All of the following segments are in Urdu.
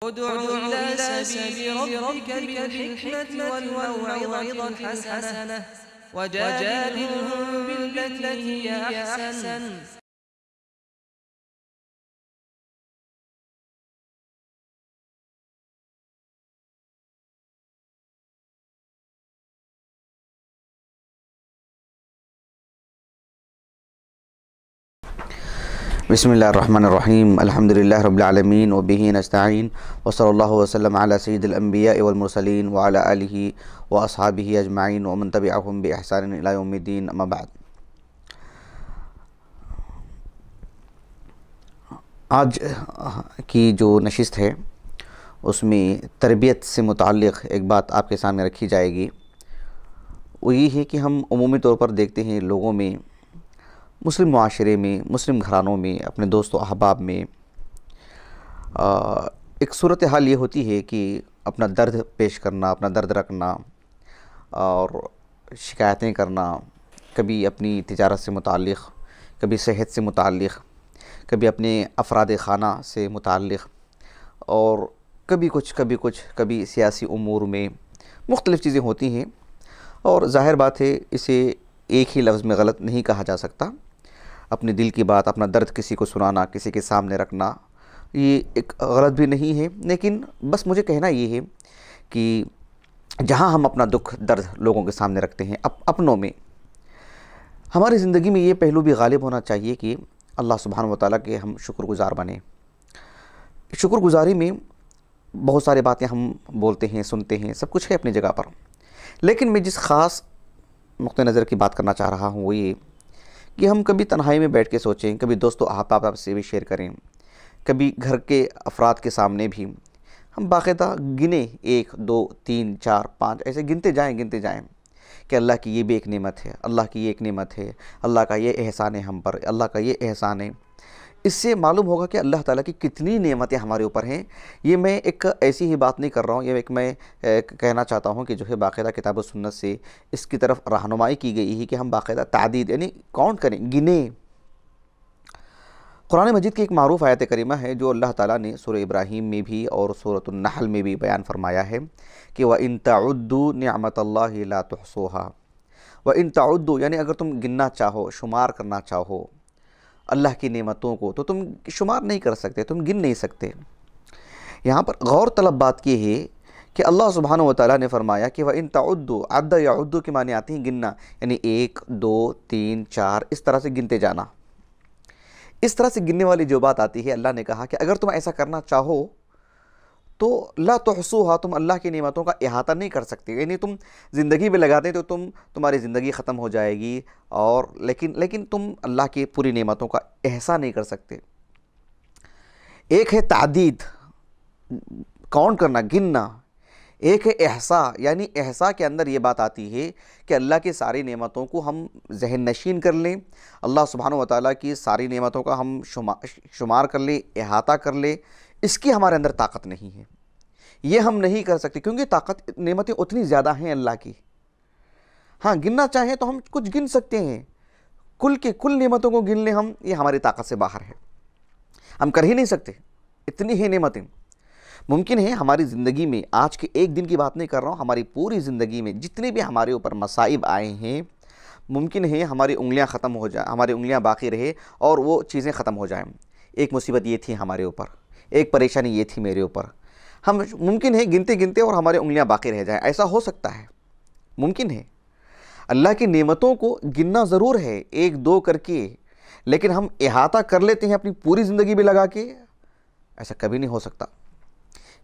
ادع إلى سبيل ربك بالحكمة والموعظة الحسنة وجادلهم بالتي هي أحسن. بسم اللہ الرحمن الرحیم الحمد للہ رب العالمین وبہ نستعین وصلی اللہ وسلم علی سید الانبیاء والمرسلین وعلی آلہ واصحابہ اجمعین ومن تبعہم بإحسان الی یوم الدین اما بعد. آج کی جو نشست ہے اس میں تربیت سے متعلق ایک بات آپ کے سامنے رکھی جائے گی. وہ یہ ہے کہ ہم عمومی طور پر دیکھتے ہیں لوگوں میں، مسلم معاشرے میں، مسلم گھرانوں میں، اپنے دوست و احباب میں ایک صورتحال یہ ہوتی ہے کہ اپنا درد پیش کرنا، اپنا درد رکھنا اور شکایتیں کرنا، کبھی اپنی تجارت سے متعلق، کبھی صحت سے متعلق، کبھی اپنے افراد خانہ سے متعلق، اور کبھی سیاسی امور میں مختلف چیزیں ہوتی ہیں. اور ظاہر بات ہے اسے ایک ہی لفظ میں غلط نہیں کہا جا سکتا. اپنے دل کی بات، اپنا درد کسی کو سنانا، کسی کے سامنے رکھنا، یہ ایک غلط بھی نہیں ہے. لیکن بس مجھے کہنا یہ ہے کہ جہاں ہم اپنا دکھ درد لوگوں کے سامنے رکھتے ہیں، اپنوں میں، ہماری زندگی میں یہ پہلو بھی غالب ہونا چاہیے کہ اللہ سبحانہ وتعالیٰ کے ہم شکر گزار بنیں. شکر گزاری میں بہت سارے باتیں ہم بولتے ہیں، سنتے ہیں، سب کچھ ہے اپنی جگہ پر. لیکن میں جس خاص نقطہ نظر کی بات کرنا چاہ رہا ہوں وہ یہ کہ ہم کبھی تنہائی میں بیٹھ کے سوچیں، کبھی دوستوں احباب سے بھی شیئر کریں، کبھی گھر کے افراد کے سامنے بھی ہم باقاعدہ گنیں، 1 2 3 4 5 ایسے گنتے جائیں کہ اللہ کی یہ بھی ایک نعمت ہے، اللہ کی یہ ایک نعمت ہے، اللہ کا یہ احسان ہے ہم پر، اللہ کا یہ احسان ہے. اس سے معلوم ہوگا کہ اللہ تعالیٰ کی کتنی نعمتیں ہمارے اوپر ہیں. یہ میں ایک ایسی ہی بات نہیں کر رہا ہوں، یہ ایک میں کہنا چاہتا ہوں کہ جو ہے باقاعدہ کتاب و سنت سے اس کی طرف رہنمائی کی گئی ہے کہ ہم باقاعدہ تعدید یعنی کاؤنٹ کریں، گنیں. قرآن مجید کی ایک معروف آیت کریمہ ہے جو اللہ تعالیٰ نے سورہ ابراہیم میں بھی اور سورۃ النحل میں بھی بیان فرمایا ہے کہ وَإِن تَعُدُّوا نِعْمَةَ اللَّهِ لَا تُحْصُوهَا. وَإِن تَعُدُّوا یعنی اگر تم گننا چاہو، شمار کرنا چاہو اللہ کی نعمتوں کو تو تم شمار نہیں کر سکتے، تم گن نہیں سکتے. یہاں پر غور طلب بات یہ ہے کہ اللہ سبحانہ وتعالیٰ نے فرمایا کہ وَإِن تَعُدُّوا، عَدَّ يَعُدُّ کے معنی آتے ہیں گننا، یعنی 1 2 3 4 اس طرح سے گنتے جانا. اس طرح سے گننے والی جو بات آتی ہے، اللہ نے کہا کہ اگر تم ایسا کرنا چاہو تو لا تحصوها، تم اللہ کی نعمتوں کا احاطہ نہیں کر سکتے. یعنی تم زندگی میں لگاتے تو تمہاری زندگی ختم ہو جائے گی، اور لیکن تم اللہ کی پوری نعمتوں کا احصاء نہیں کر سکتے. ایک ہے تعدید، کاؤنٹ کرنا، گننا. ایک ہے احصاء، یعنی احصاء کے اندر یہ بات آتی ہے کہ اللہ کی ساری نعمتوں کو ہم ذہن نشین کر لیں، اللہ سبحانہ وتعالیٰ کی ساری نعمتوں کا ہم شمار کر لیں، احاطہ کر لیں. اس کی ہمارے اندر طاقت نہیں ہے، یہ ہم نہیں کر سکتے کیونکہ نعمتیں اتنی زیادہ ہیں اللہ کی. ہاں گننا چاہیں تو ہم کچھ گن سکتے ہیں، کل نعمتوں کو گن لیں ہم، یہ ہماری طاقت سے باہر ہے، ہم کر ہی نہیں سکتے. اتنی ہی نعمتیں ممکن ہیں ہماری زندگی میں. آج کے ایک دن کی بات نہیں کر رہا ہوں، ہماری پوری زندگی میں جتنے بھی ہمارے اوپر مصائب آئے ہیں، ممکن ہے ہماری انگلیاں ختم ہو جائیں، ہماری انگلیاں باقی رہے اور وہ چیزیں ختم ہو جائیں. ایک مصیبت یہ تھی ہمارے اوپر، ایک پریشانی یہ تھی میرے اوپر، ہم ممکن ہے گنتے اور ہمارے انگلیاں باقی رہ جائیں. ایسا ہو سکتا ہے، ممکن ہے. اللہ کی نعمتوں کو گننا ضرور ہے 1 2 کر کے، لیکن ہم احاطہ کر لیتے ہیں اپنی پوری زندگی میں لگا کے، ایسا کبھی نہیں ہو سکتا.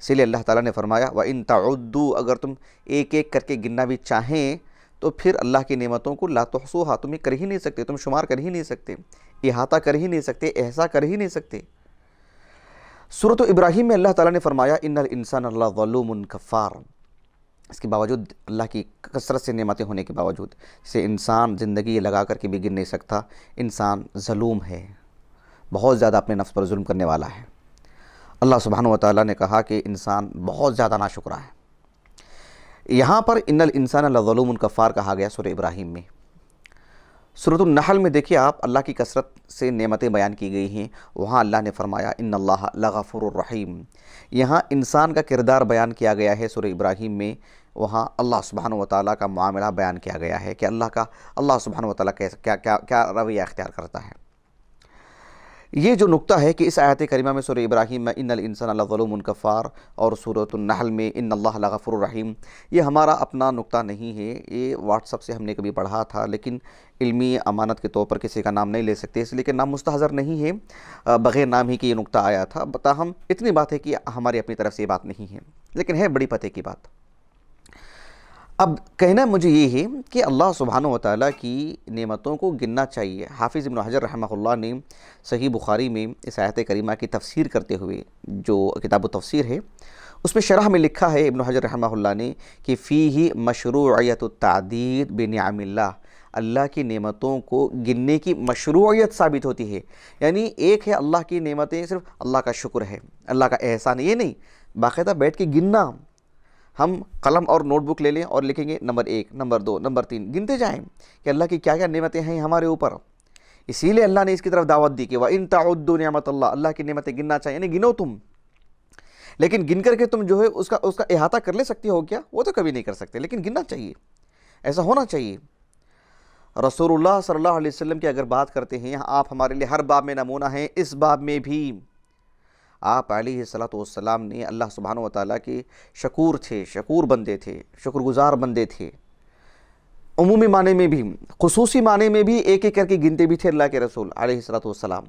اسی لیے اللہ تعالیٰ نے فرمایا وَإِن تَعُدُّوا، اگر تم ایک کر کے گننا بھی چاہیں تو پھر اللہ کی نعمتوں کو لا تحصوها، تم کر ہی نہیں سکتے، تم شمار کر ہی نہیں سکتے، احاطہ کر ہی نہیں سکتے، احصاء کر ہی نہیں سکتے. سورۃ ابراہیم میں اللہ تعالیٰ نے فرمایا ان الانسان لظلوم کفار. اس کے باوجود، اللہ کی کثرت سے نعمتیں ہونے کے باوجود، اسے انسان زندگی لگا کر کے بھی گن نہیں سکتا. انسان ظلوم ہے، بہت زیادہ اپنے نفس پر ظلم کرنے والا ہے. اللہ سبحانہ وتعالیٰ نے کہا کہ انسان بہت زیادہ ناشکرا ہے. یہاں پر ان الانسان لظلوم کفار کہا گیا سورہ ابراہیم میں. سورۃ النحل میں دیکھیے آپ اللہ کی کثرت سے نعمتیں بیان کی گئی ہیں، وہاں اللہ نے فرمایا ان اللہ لغفور الرحیم۔ یہاں انسان کا کردار بیان کیا گیا ہے سورہ ابراہیم میں، وہاں اللہ سبحانہ وتعالیٰ کا معاملہ بیان کیا گیا ہے کہ اللہ سبحانہ وتعالیٰ کیا رویہ اختیار کرتا ہے۔ یہ جو نقطہ ہے کہ اس آیت کریمہ میں سورہ ابراہیم میں ان الانسان لظلوم کفار اور سورۃ النحل میں ان اللہ لغفور الرحیم، یہ ہمارا اپنا نقطہ نہیں ہے، یہ واٹس ایپ سے ہم نے کبھی پڑھا تھا، لیکن علمی امانت کے طور پر کسی کا نام نہیں لے سکتے، اس لیے کہ نام مستحضر نہیں ہے، بغیر نام ہی کہ یہ نقطہ آیا تھا۔ تاہم اتنی بات ہے کہ ہماری اپنی طرف سے یہ بات نہیں ہے، لیکن ہے بڑی پتے کی بات۔ اب کہنا مجھے یہ ہے کہ اللہ سبحانہ وتعالیٰ کی نعمتوں کو گننا چاہیے۔ حافظ ابن حجر رحمہ اللہ نے صحیح بخاری میں اس آیت کریمہ کی تفسیر کرتے ہوئے، جو کتاب التفسیر ہے، اس میں شرح میں لکھا ہے ابن حجر رحمہ اللہ نے کہ فیہ مشروعیت التعدید بنعم اللہ، اللہ کی نعمتوں کو گننے کی مشروعیت ثابت ہوتی ہے۔ یعنی ایک ہے اللہ کی نعمتیں صرف اللہ کا شکر ہے، اللہ کا احسان، یہ نہیں، باقاعدہ بیٹھ کے گننا۔ ہم قلم اور نوٹ بک لے لیں اور لکھیں گے نمبر 1، نمبر 2، نمبر 3، گنتے جائیں کہ اللہ کی کیا کیا نعمتیں ہیں ہمارے اوپر۔ اسی لیے اللہ نے اس کی طرف دعوت دی کہ وَإِن تَعُدُّوا نِعْمَةَ اللَّهِ، اللہ کی نعمتیں گننا چاہیے، یعنی گنو تم، لیکن گن کر کے تم جو ہے اس کا احاطہ کر لے سکتے ہو کیا؟ وہ تو کبھی نہیں کر سکتے، لیکن گننا چاہیے، ایسا ہونا چاہیے۔ رسول اللہ صلی اللہ علیہ وسلم کی اگر بات کرتے ہیں، آپ ہمارے لیے ہر باب میں نمونہ ہیں، اس باب میں بھی آپ علیہ السلام نے اللہ سبحانہ وتعالیٰ کے شکور تھے، شکور بندے تھے، شکر گزار بندے تھے، عمومی معنی میں بھی، خصوصی معنی میں بھی ایک ایک کر کے گنتے بھی تھے اللہ کے رسول علیہ السلام۔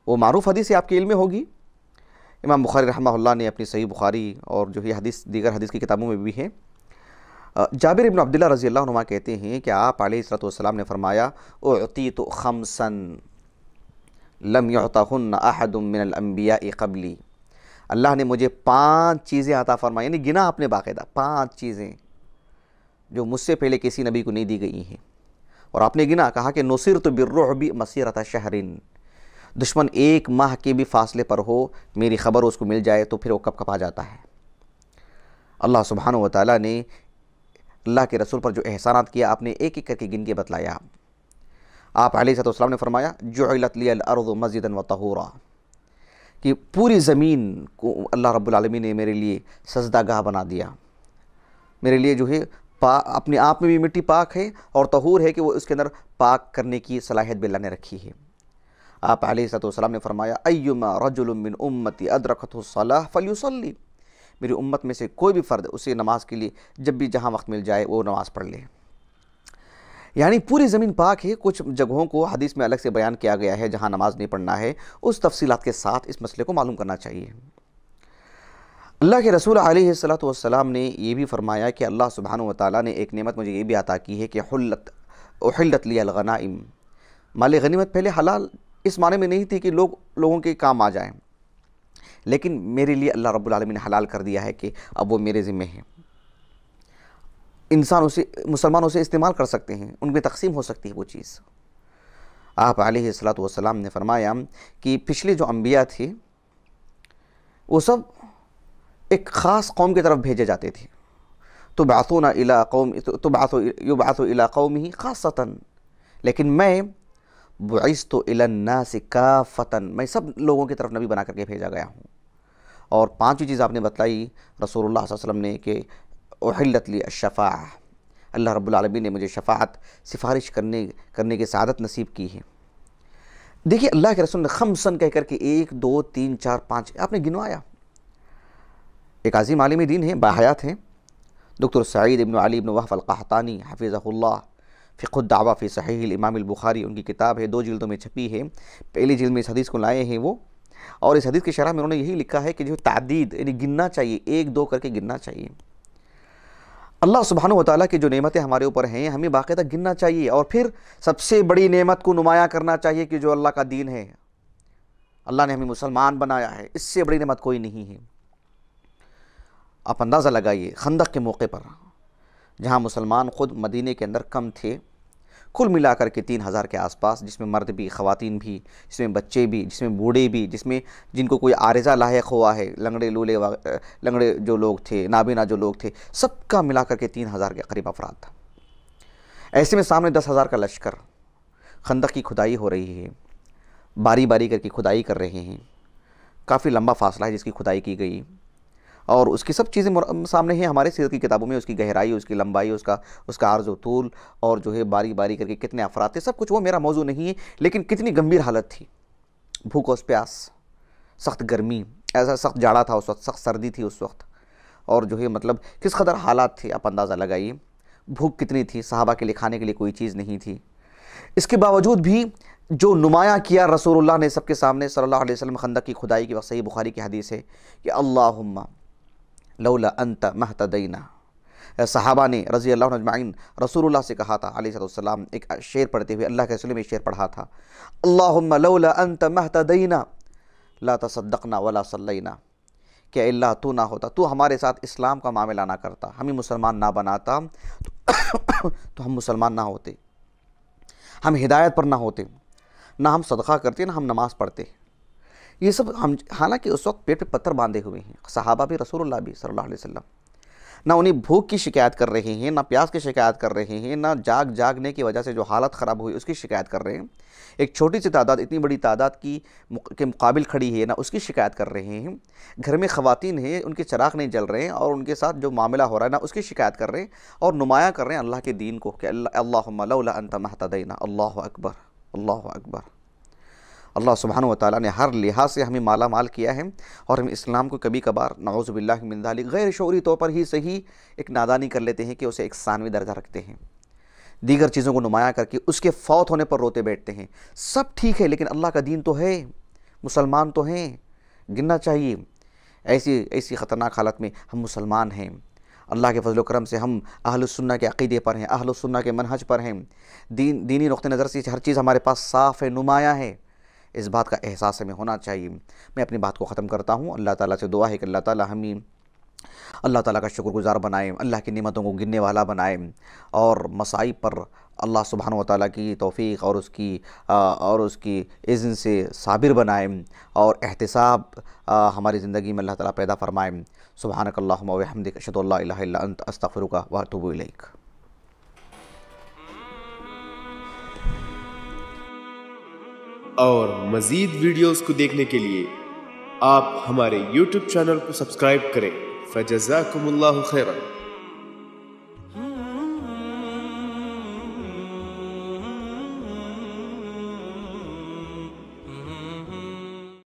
وہ معروف حدیث آپ کے علم میں ہوگی، امام بخاری رحمہ اللہ نے اپنی صحیح بخاری اور جو یہ حدیث دیگر حدیث کی کتابوں میں بھی ہے، جابر ابن عبداللہ رضی اللہ عنہ کہتے ہیں کہ آپ علیہ السلام نے فرمایا اعطیت خمسا لم یعطہن احد من الانبیاء قبلی، اللہ نے مجھے 5 چیزیں عطا فرمائی، یعنی گنا آپ نے باقاعدہ 5 چیزیں جو مجھ سے پہلے کسی نبی کو نہیں دی گئی ہیں، اور آپ نے گنا، کہا کہ نصرت بالرعب مسیرۃ شہر، دشمن 1 ماہ کے بھی فاصلے پر ہو، میری خبر اس کو مل جائے تو پھر وہ کپ کپا جاتا ہے۔ اللہ سبحانہ وتعالیٰ نے اللہ کے رسول پر جو احسانات کیا آپ نے ایک ایک کر کے گن کے بتلایا۔ آپ علیہ السلام نے فرمایا جعلت لی الارض مسجدا وطہورا، کہ پوری زمین کو اللہ رب العالمین نے میرے لیے سجدہ گاہ بنا دیا، میرے لیے جو ہے اپنے آپ میں بھی مٹی پاک ہے اور طہور ہے کہ وہ اس کے اندر پاک کرنے کی صلاحیت بھی اللہ نے رکھی ہے۔ آپ علیہ السلام نے فرمایا ایما رجل من امتی ادرکتہ الصلاۃ فلیصلی، میری امت میں سے کوئی بھی فرد اسے نماز کے لیے جب بھی جہاں وقت مل جائے وہ نماز پڑھ لے۔ یعنی پوری زمین پاک ہے، کچھ جگہوں کو حدیث میں الگ سے بیان کیا گیا ہے جہاں نماز نہیں پڑھنا ہے، اس تفصیلات کے ساتھ اس مسئلے کو معلوم کرنا چاہیے۔ اللہ کے رسول علیہ السلام نے یہ بھی فرمایا کہ اللہ سبحانہ وتعالیٰ نے ایک نعمت مجھے یہ بھی عطا کی ہے کہ احلت لی الغنائم، مال غنیمت پہلے حلال اس معنی میں نہیں تھی کہ لوگوں کے کام آ جائیں، لیکن میرے لیے اللہ رب العالمین نے حلال کر دیا ہے کہ اب وہ میرے ذمہ ہے، مسلمان اسے استعمال کر سکتے ہیں، ان میں تقسیم ہو سکتی ہے وہ چیز۔ آپ علیہ السلام نے فرمایا کہ پچھلے جو انبیاء تھے وہ سب ایک خاص قوم کی طرف بھیجے جاتے تھے، یبعث الی قومہ خاصۃ، لیکن میں بعثت الی الناس کافۃ، میں سب لوگوں کی طرف نبی بنا کر کے بھیجا گیا ہوں۔ اور 5ویں چیز آپ نے بتلائی رسول اللہ صلی اللہ علیہ وسلم نے کہ احلت لی الشفاعہ، اللہ رب العالمین نے مجھے شفاعت، سفارش کرنے کی سعادت نصیب کی ہے۔ دیکھیے اللہ کے رسول نے خمسن کہہ کر کے 1 2 3 4 5 آپ نے گنوایا۔ ایک عظیم عالم دین ہیں، باحیات ہیں، دکتر سعید ابن علی ابن وہب القحطانی حفظہ اللہ، فقہ الدعوہ فی صحیح الامام البخاری، ان کی کتاب ہے، 2 جلدوں میں چھپی ہے، پہلی جلد میں اس حدیث کو لائے ہیں وہ، اور اس حدیث کی شرح میں انہوں نے یہی لکھا ہے کہ جو تعدید یعنی گننا چاہیے، 1 2 کر کے گننا چاہیے۔ اللہ سبحانہ وتعالیٰ کی جو نعمتیں ہمارے اوپر ہیں ہمیں باقاعدہ گننا چاہیے، اور پھر سب سے بڑی نعمت کو نمایاں کرنا چاہیے کہ جو اللہ کا دین ہے، اللہ نے ہمیں مسلمان بنایا ہے، اس سے بڑی نعمت کوئی نہیں ہے۔ آپ اندازہ لگائیے خندق کے موقع پر جہاں مسلمان خود مدینے کے اندر کم تھے، کل ملا کر کے 3000 کے آس پاس، جس میں مرد بھی، خواتین بھی، جس میں بچے بھی، جس میں بوڑھے بھی، جن کو کوئی عارضہ لاحق ہوا ہے، لنگڑے جو لوگ تھے، نابینا جو لوگ تھے، سب کا ملا کر کے 3000 کے قریب افراد تھا۔ ایسے میں سامنے 10,000 کا لشکر، خندق کی کھدائی ہو رہی ہے، باری باری کر کے کھدائی کر رہے ہیں، کافی لمبا فاصلہ ہے جس کی کھدائی کی گئی، اور اس کی سب چیزیں سامنے ہیں ہمارے سیرت کی کتابوں میں، اس کی گہرائی، اس کی لمبائی، اس کا عرض و طول، اور جو ہے باری باری کر کے کتنے افراد تھے، سب کچھ وہ میرا موضوع نہیں ہے، لیکن کتنی گمبھیر حالت تھی، بھوک اور پیاس، سخت گرمی، ایسا سخت جاڑا تھا اس وقت، سخت سردی تھی اس وقت، اور جو ہے مطلب کس قدر حالات تھے آپ اندازہ لگائیے، بھوک کتنی تھی، صحابہ کے لیے کھانے کے لیے کوئی چیز نہیں تھی، اس کے باوجود بھی جو نمایاں کیا رسول اللہ نے سب کے سامنے صلی اللہ علیہ وسلم خندق کی کھدائی کی وقت، صحیح بخاری کی حدیث ہے کہ اللہم لولا انت مہتدینا، صحابہ نے رضی اللہ عنہ اجمعین رسول اللہ سے کہا تھا علیہ السلام، ایک شعر پڑھتے ہوئے اللہ کے رسول میں شعر پڑھا تھا، اللہم لولا انت مہتدینا لا تصدقنا ولا صلینا، کہ اللہ تو نہ ہوتا، تو ہمارے ساتھ اسلام کا معاملہ نہ کرتا، ہمیں مسلمان نہ بناتا تو ہم مسلمان نہ ہوتے، ہم ہدایت پر نہ ہوتے، نہ ہم صدقہ کرتے، نہ ہم نماز پڑھتے، یہ سب حالانکہ اس وقت پیٹ پہ پتھر باندھے ہوئے ہیں صحابہ بھی، رسول اللہ بھی صلی اللہ علیہ وسلم، نہ انہیں بھوک کی شکایت کر رہے ہیں، نہ پیاس کی شکایت کر رہے ہیں، نہ جاگنے کی وجہ سے جو حالت خراب ہوئی اس کی شکایت کر رہے ہیں، ایک چھوٹی سی تعداد اتنی بڑی تعداد کے مقابل کھڑی ہے، نہ اس کی شکایت کر رہے ہیں، گھر میں خواتین ہیں ان کے چراغ نہیں جل رہے ہیں اور ان کے ساتھ جو معاملہ ہو رہا ہے نہ اس کی شکایت کر رہے ہیں، اور نمایاں کر رہے ہیں اللہ کے دین کو کہ اللہم لولا انت مہتدینا، اللہ اکبر، اللہ اکبر۔ اللہ سبحانہ وتعالیٰ نے ہر لحاظ سے ہمیں مالا مال کیا ہے، اور ہم اسلام کو کبھی کبھار نعوذ باللہ من ذالک غیر شعوری طور پر ہی صحیح ایک نادانی کر لیتے ہیں کہ اسے ایک ثانوی درجہ رکھتے ہیں، دیگر چیزوں کو نمایاں کر کے اس کے فوت ہونے پر روتے بیٹھتے ہیں، سب ٹھیک ہے لیکن اللہ کا دین تو ہے، مسلمان تو ہیں، گننا چاہیے، ایسی خطرناک حالت میں ہم مسلمان ہیں، اللہ کے فضل و کرم سے ہم اہل السنہ کے عقیدے پر ہیں، اہل السنہ کے منہج پر ہیں، دینی نقطہ نظر سے ہر چیز ہمارے پاس صاف ہے، نمایاں ہے، اس بات کا احساس ہمیں ہونا چاہیے۔ میں اپنی بات کو ختم کرتا ہوں، اللہ تعالیٰ سے دعا ہے کہ اللہ تعالیٰ ہمیں اللہ تعالیٰ کا شکر گزار بنائے، اللہ کی نعمتوں کو گننے والا بنائے، اور مصائب پر اللہ سبحانہ وتعالیٰ کی توفیق اور اس کی اذن سے صابر بنائے، اور احتساب ہماری زندگی میں اللہ تعالیٰ پیدا فرمائے۔ سبحانک اللہم و بحمدک، اشہد ان لا الہ الا انت، استغفرک و اتوب الیک۔ اور مزید ویڈیوز کو دیکھنے کے لیے آپ ہمارے YouTube چینل کو سبسکرائب کریں۔ فجزاکم اللہ خیرا۔